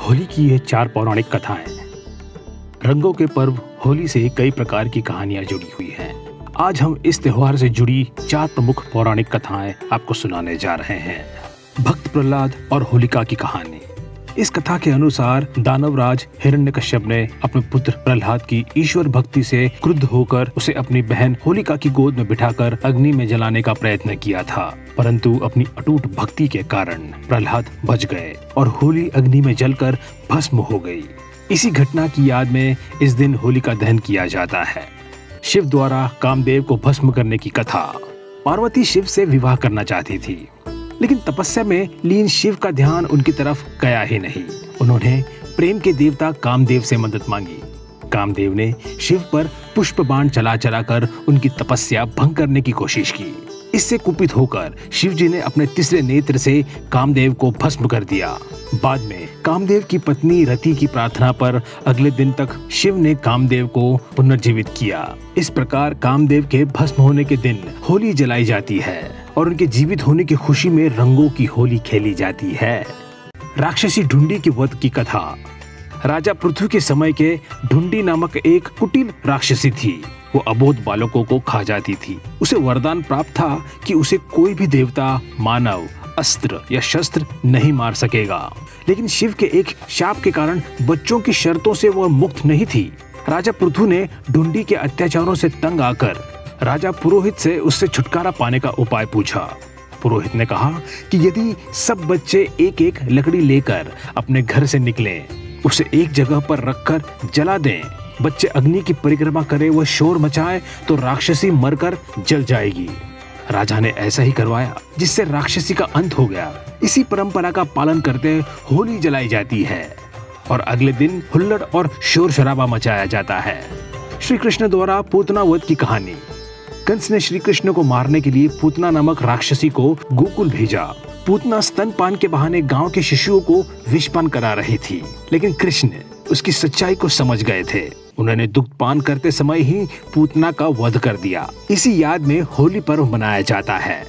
होली की ये 4 पौराणिक कथाएं। रंगों के पर्व होली से कई प्रकार की कहानियां जुड़ी हुई हैं। आज हम इस त्योहार से जुड़ी 4 प्रमुख पौराणिक कथाएं आपको सुनाने जा रहे हैं। भक्त प्रहलाद और होलिका की कहानी। इस कथा के अनुसार दानवराज हिरण्यकश्यप ने अपने पुत्र प्रहलाद की ईश्वर भक्ति से क्रुद्ध होकर उसे अपनी बहन होलिका की गोद में बिठाकर अग्नि में जलाने का प्रयत्न किया था, परंतु अपनी अटूट भक्ति के कारण प्रहलाद बच गए और होली अग्नि में जलकर भस्म हो गई। इसी घटना की याद में इस दिन होली का दहन किया जाता है। शिव द्वारा कामदेव को भस्म करने की कथा। पार्वती शिव से विवाह करना चाहती थी, लेकिन तपस्या में लीन शिव का ध्यान उनकी तरफ गया ही नहीं। उन्होंने प्रेम के देवता कामदेव से मदद मांगी। कामदेव ने शिव पर पुष्प बाण चला कर उनकी तपस्या भंग करने की कोशिश की। इससे कुपित होकर शिव जी ने अपने तीसरे नेत्र से कामदेव को भस्म कर दिया। बाद में कामदेव की पत्नी रति की प्रार्थना पर अगले दिन तक शिव ने कामदेव को पुनर्जीवित किया। इस प्रकार कामदेव के भस्म होने के दिन होली जलाई जाती है और उनके जीवित होने की खुशी में रंगों की होली खेली जाती है। राक्षसी ढूंढी की वध की कथा। राजा पृथु के समय के ढूंढी नामक एक कुटिल राक्षसी थी। वो अबोध बालकों को खा जाती थी। उसे वरदान प्राप्त था कि उसे कोई भी देवता, मानव, अस्त्र या शस्त्र नहीं मार सकेगा, लेकिन शिव के एक शाप के कारण बच्चों की शर्तों से वह मुक्त नहीं थी। राजा पृथु ने ढूंढी के अत्याचारों से तंग आकर राजा पुरोहित से उससे छुटकारा पाने का उपाय पूछा। पुरोहित ने कहा कि यदि सब बच्चे एक एक लकड़ी लेकर अपने घर से निकलें, उसे एक जगह पर रखकर जला दें, बच्चे अग्नि की परिक्रमा करें, वह शोर मचाए तो राक्षसी मरकर जल जाएगी। राजा ने ऐसा ही करवाया, जिससे राक्षसी का अंत हो गया। इसी परंपरा का पालन करते होली जलाई जाती है और अगले दिन हुल्लड़ और शोर शराबा मचाया जाता है। श्री कृष्ण द्वारा पूतना वध की कहानी। कंस ने श्री कृष्ण को मारने के लिए पूतना नामक राक्षसी को गोकुल भेजा। पूतना स्तनपान के बहाने गांव के शिशुओं को विषपान करा रही थी, लेकिन कृष्ण उसकी सच्चाई को समझ गए थे। उन्होंने दुग्धपान करते समय ही पूतना का वध कर दिया। इसी याद में होली पर्व मनाया जाता है।